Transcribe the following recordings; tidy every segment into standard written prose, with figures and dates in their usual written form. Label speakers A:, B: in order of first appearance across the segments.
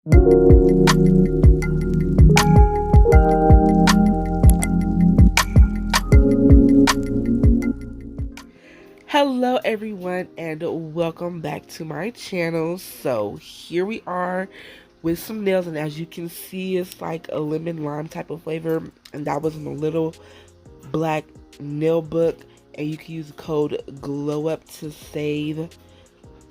A: Hello everyone and welcome back to my channel. So here we are with some nails, and as you can see it's like a lemon lime type of flavor, and that was in a little black nail book, and you can use the code GLOWUP to save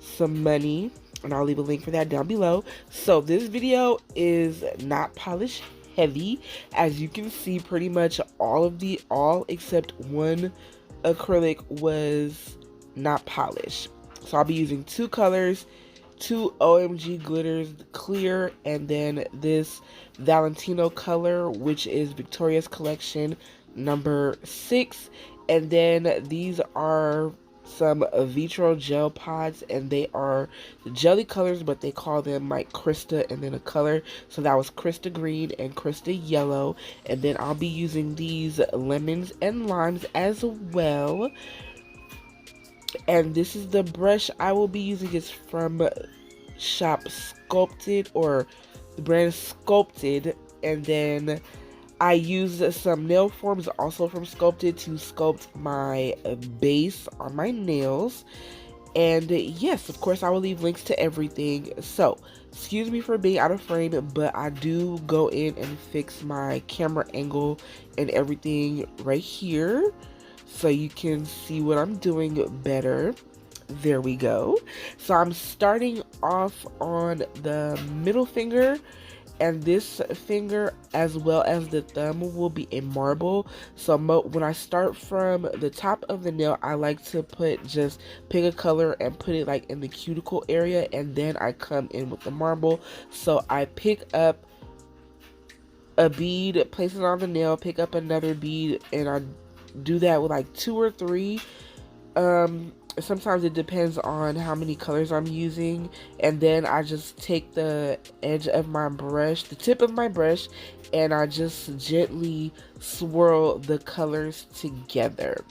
A: some money, and I'll leave a link for that down below. So this video is not polish heavy. As you can see, pretty much all except one acrylic was not polished. So I'll be using two colors, two OMG glitters, clear, and then this Valentino color, which is Victoria's Collection number 6. And then these are some vitro gel pods, and they are jelly colors, but they call them like Crysta and then a color. So that was Crysta green and Crysta yellow. And then I'll be using these lemons and limes as well. And this is the brush I will be using. Is from shop Sculpted, or the brand Sculpted. And then I used some nail forms also from Sculpted to sculpt my base on my nails. And yes, of course, I will leave links to everything. So, excuse me for being out of frame, but I do go in and fix my camera angle and everything right here, so you can see what I'm doing better. There we go. So I'm starting off on the middle finger, and this finger as well as the thumb will be a marble. So when I start from the top of the nail, I like to pick a color and put it like in the cuticle area, and then I come in with the marble. So I pick up a bead, place it on the nail, pick up another bead, and I do that with like 2 or 3. Sometimes it depends on how many colors I'm using, and then I just take the edge of my brush, the tip of my brush, and I just gently swirl the colors together.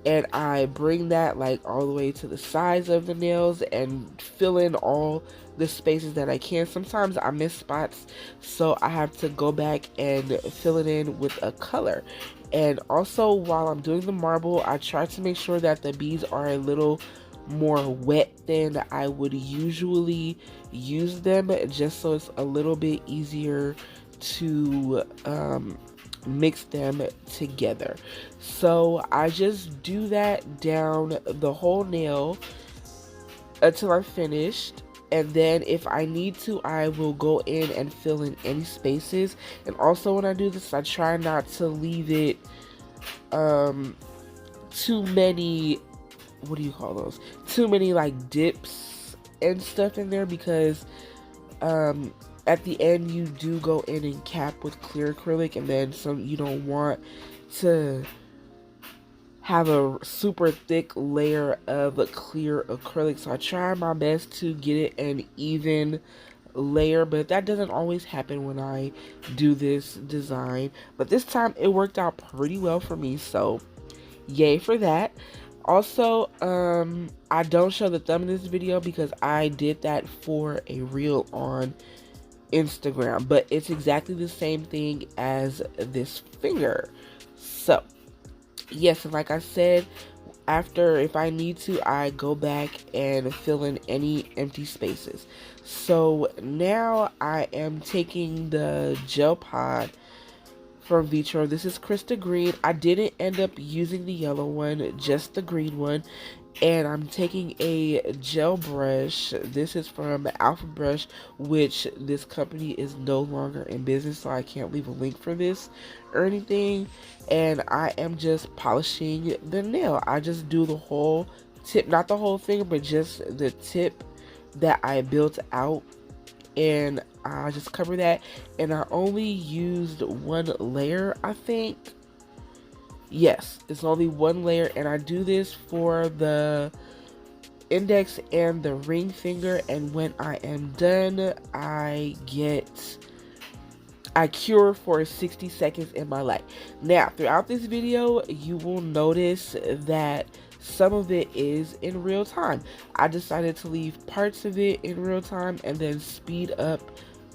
A: And I bring that like all the way to the sides of the nails and fill in all the spaces that I can. Sometimes I miss spots, so I have to go back and fill it in with a color. And also, while I'm doing the marble, I try to make sure that the beads are a little more wet than I would usually use them, just so it's a little bit easier to mix them together. So I just do that down the whole nail until I'm finished. And then if I need to, I will go in and fill in any spaces. And also when I do this, I try not to leave it too many, what do you call those? Too many like dips and stuff in there, because at the end you do go in and cap with clear acrylic, and then you don't want to have a super thick layer of clear acrylic. So I try my best to get it an even layer, but that doesn't always happen when I do this design. But this time it worked out pretty well for me, so yay for that. Also, I don't show the thumb in this video because I did that for a reel on Instagram, but it's exactly the same thing as this finger. So yes, and like I said, after, if I need to, I go back and fill in any empty spaces. So now I am taking the gel pod from Vitro. This is Crysta green. I didn't end up using the yellow one, just the green one. And I'm taking a gel brush. This is from Alpha Brush, which this company is no longer in business, so I can't leave a link for this or anything. And I am just polishing the nail. I just do the whole tip, not the whole thing, but just the tip that I built out, and I just cover that. And I only used one layer, I think. Yes, it's only one layer, and I do this for the index and the ring finger. And when I am done, I cure for 60 seconds in my light. Now, throughout this video, you will notice that some of it is in real time. I decided to leave parts of it in real time and then speed up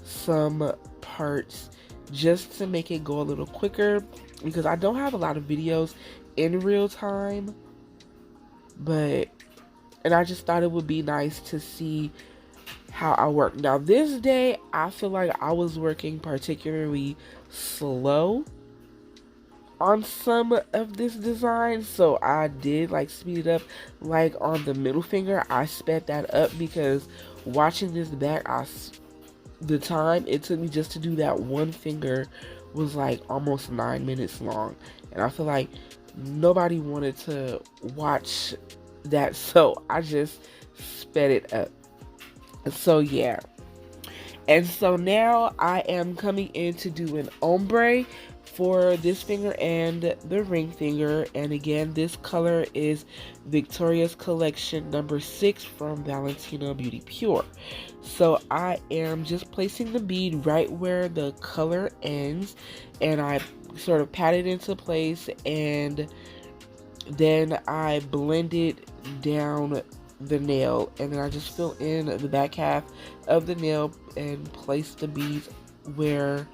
A: some parts just to make it go a little quicker, because I don't have a lot of videos in real time, and I just thought it would be nice to see how I work. Now this day, I feel like I was working particularly slow on some of this design, so I did like speed it up. Like on the middle finger, I sped that up because watching this back, the time it took me just to do that one finger was like almost 9 minutes long, and I feel like nobody wanted to watch that, so I just sped it up. So yeah, and so now I am coming in to do an ombre for this finger and the ring finger. And again, this color is Victoria's Collection number 6 from Valentino Beauty Pure. So I am just placing the bead right where the color ends, and I sort of pat it into place, and then I blend it down the nail, and then I just fill in the back half of the nail and place the beads where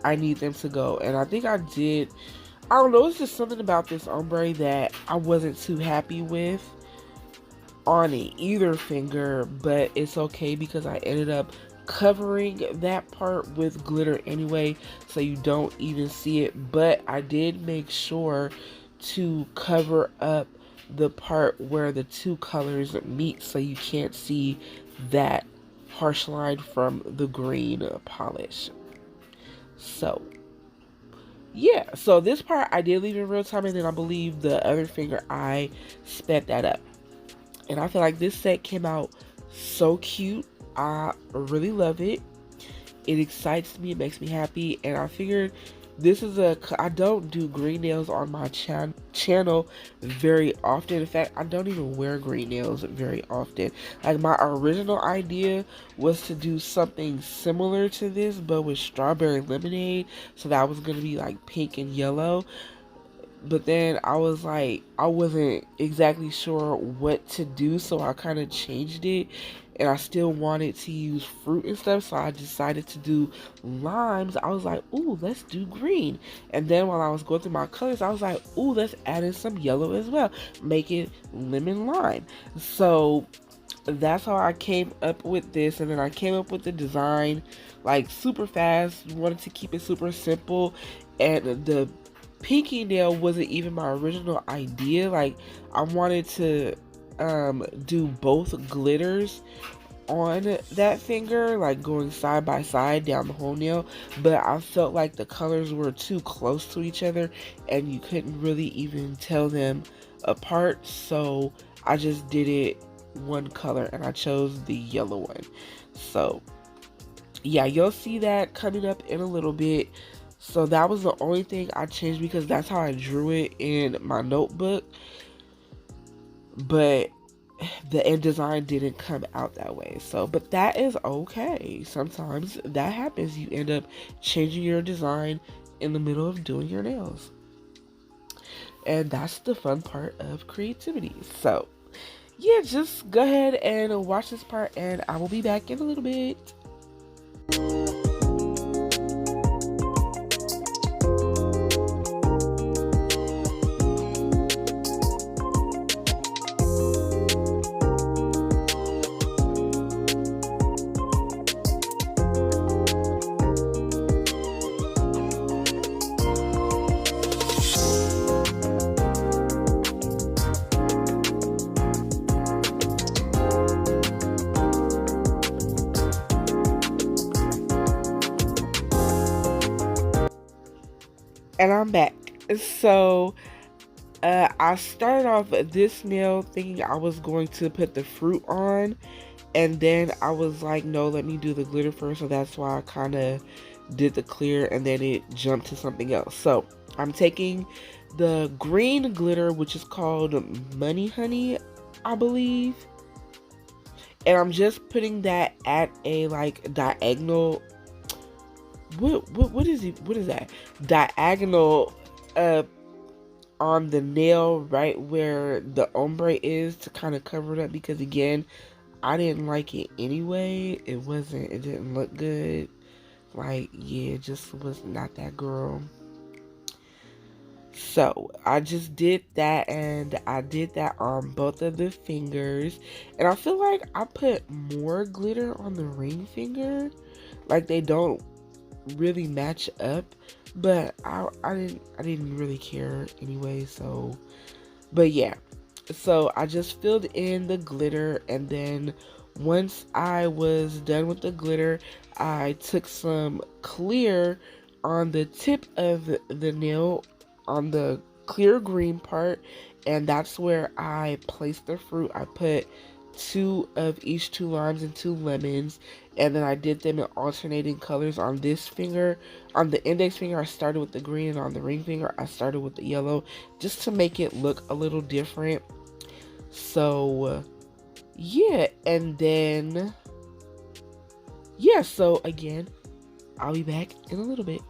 A: I need them to go. And I think I don't know, it's just something about this ombre that I wasn't too happy with on either finger, but it's okay because I ended up covering that part with glitter anyway, so you don't even see it. But I did make sure to cover up the part where the two colors meet, so you can't see that harsh line from the green polish. So yeah, so this part I did leave in real time, and then I believe the other finger I sped that up. And I feel like this set came out so cute. I really love it. It excites me, it makes me happy, and I figured I don't do green nails on my channel very often. In fact, I don't even wear green nails very often. Like, my original idea was to do something similar to this, but with strawberry lemonade, so that was going to be like pink and yellow. But then I was like, I wasn't exactly sure what to do, so I kind of changed it, and I still wanted to use fruit and stuff, so I decided to do limes. I was like, ooh, let's do green. And then while I was going through my colors, I was like, ooh, let's add in some yellow as well, make it lemon lime. So that's how I came up with this, and then I came up with the design like super fast. Wanted to keep it super simple, and the pinky nail wasn't even my original idea. Like, I wanted to do both glitters on that finger, like going side by side down the whole nail, but I felt like the colors were too close to each other and you couldn't really even tell them apart, so I just did it one color, and I chose the yellow one. So yeah, you'll see that coming up in a little bit. So that was the only thing I changed because that's how I drew it in my notebook. But the end design didn't come out that way. So, but that is okay. Sometimes that happens. You end up changing your design in the middle of doing your nails. And that's the fun part of creativity. So, yeah, just go ahead and watch this part, and I will be back in a little bit. And I'm back. So I started off this nail thinking I was going to put the fruit on, and then I was like, no, let me do the glitter first. So that's why I kind of did the clear, and then it jumped to something else. So I'm taking the green glitter, which is called Money Honey, I believe, and I'm just putting that at a like diagonal. What is that? Diagonal on the nail right where the ombre is, to kind of cover it up, because again, I didn't like it anyway. It didn't look good. Like, yeah, it just was not that girl. So I just did that, and I did that on both of the fingers. And I feel like I put more glitter on the ring finger. Like, they don't really match up, but I didn't really care anyway. So, but yeah, so I just filled in the glitter, and then once I was done with the glitter, I took some clear on the tip of the nail, on the clear green part, and that's where I placed the fruit. I put two of each, 2 limes and 2 lemons, and then I did them in alternating colors. On this finger, on the index finger, I started with the green, and on the ring finger I started with the yellow, just to make it look a little different. So yeah, and then yeah, so again, I'll be back in a little bit.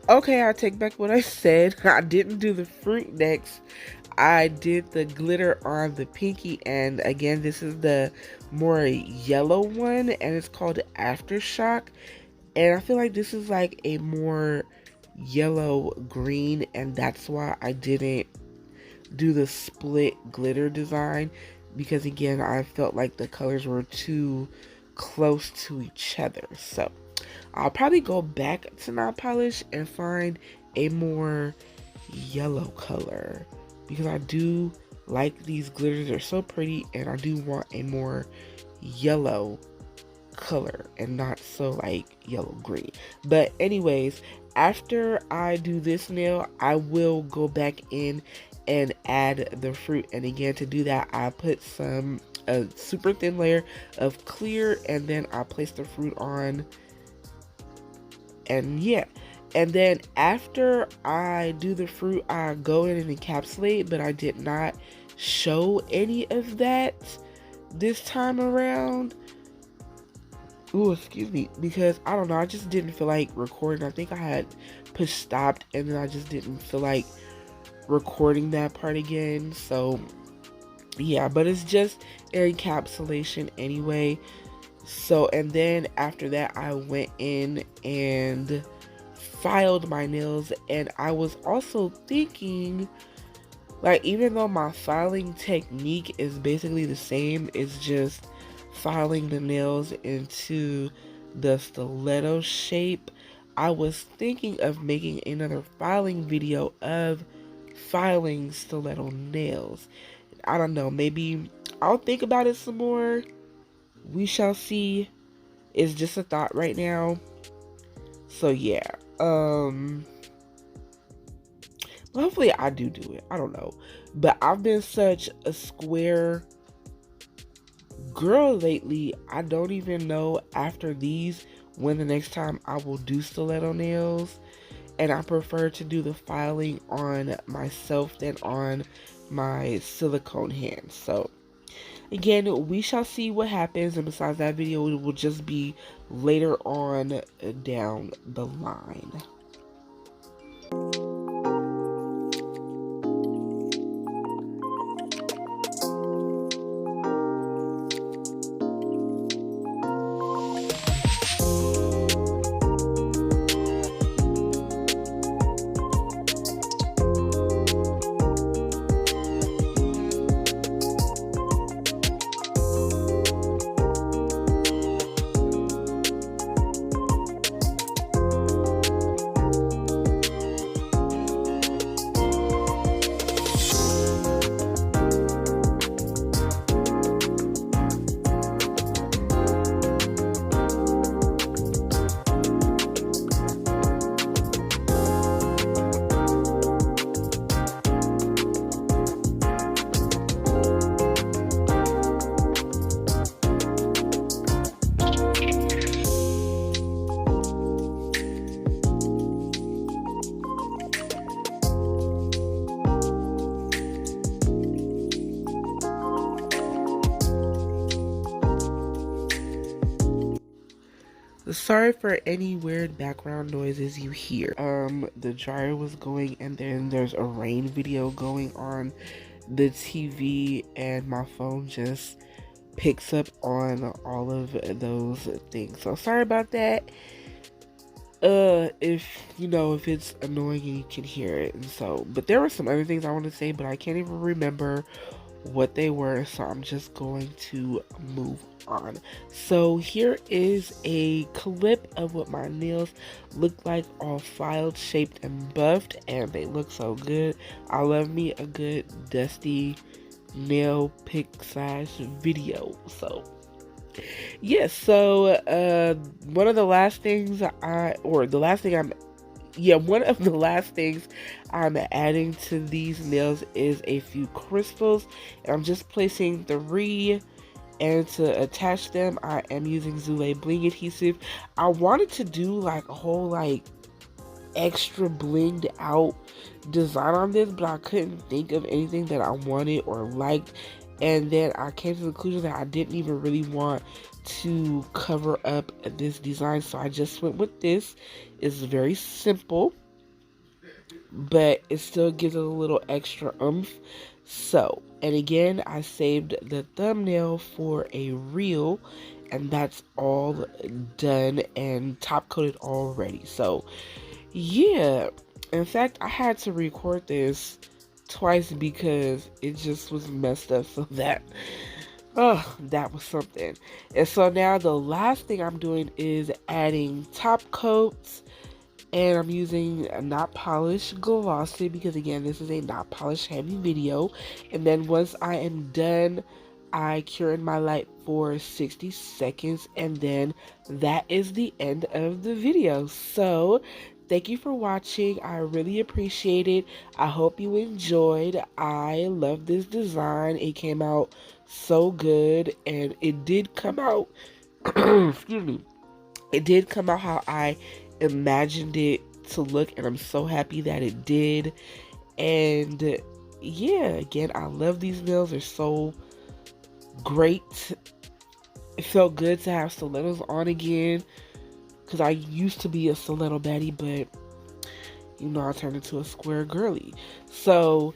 A: Okay, I take back what I said. I didn't do the fruit next. I did the glitter on the pinky, and again, this is the more yellow one, and it's called Aftershock. And I feel like this is like a more yellow green, and that's why I didn't do the split glitter design, because again, I felt like the colors were too close to each other. So I'll probably go back to nail polish and find a more yellow color, because I do like these glitters. They're so pretty, and I do want a more yellow color and not so like yellow green. But anyways, after I do this nail, I will go back in and add the fruit. And again, to do that, I put a super thin layer of clear, and then I place the fruit on. And yeah, and then after I do the fruit, I go in and encapsulate, but I did not show any of that this time around. Ooh, excuse me, because I don't know, I just didn't feel like recording. I think I had pushed stopped, and then I just didn't feel like recording that part again. So yeah, but it's just an encapsulation anyway. So, and then after that, I went in and filed my nails, and I was also thinking, like, even though my filing technique is basically the same, it's just filing the nails into the stiletto shape, I was thinking of making another filing video of filing stiletto nails. I don't know, maybe I'll think about it some more. We shall see. It's just a thought right now. So yeah, hopefully I do it. I don't know, but I've been such a square girl lately. I don't even know after these when the next time I will do stiletto nails, and I prefer to do the filing on myself than on my silicone hands. So again, we shall see what happens, and besides that video, it will just be later on down the line. sorry for any weird background noises you hear. The dryer was going, and then there's a rain video going on the TV, and my phone just picks up on all of those things. So sorry about that. If if it's annoying and you can hear it. And so, but there were some other things I want to say, but I can't even remember what they were, so I'm just going to move on. So here is a clip of what my nails look like, all filed, shaped, and buffed, and they look so good. I love me a good dusty nail pick slash video. So yes, so one of the last things one of the last things I'm adding to these nails is a few crystals. And I'm just placing 3, and to attach them, I am using Zulay bling adhesive. I wanted to do like a whole like extra blinged out design on this, but I couldn't think of anything that I wanted or liked. And then I came to the conclusion that I didn't even really want to cover up this design, so I just went with this. It's very simple, but it still gives it a little extra oomph. So, and again, I saved the thumbnail for a reel, and that's all done and top coated already. So yeah, in fact, I had to record this twice because it just was messed up. So that was something. And so now the last thing I'm doing is adding top coats, and I'm using a not polished glossy because again, this is a not polished heavy video. And then once I am done, I cure in my light for 60 seconds, and then that is the end of the video. So thank you for watching. I really appreciate it. I hope you enjoyed. I love this design. It came out so good, and it did come out excuse me. It did come out how I imagined it to look, and I'm so happy that it did. And yeah, again, I love these nails. They're so great. It felt good to have stilettos on again, because I used to be a stiletto baddie, but I turned into a square girly. So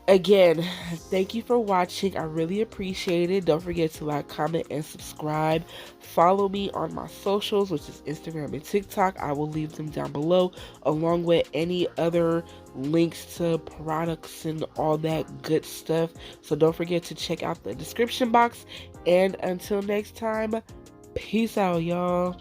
A: again, thank you for watching. I really appreciate it. Don't forget to like, comment, and subscribe. Follow me on my socials, which is Instagram and TikTok. I will leave them down below, along with any other links to products and all that good stuff. So don't forget to check out the description box. And until next time, peace out, y'all.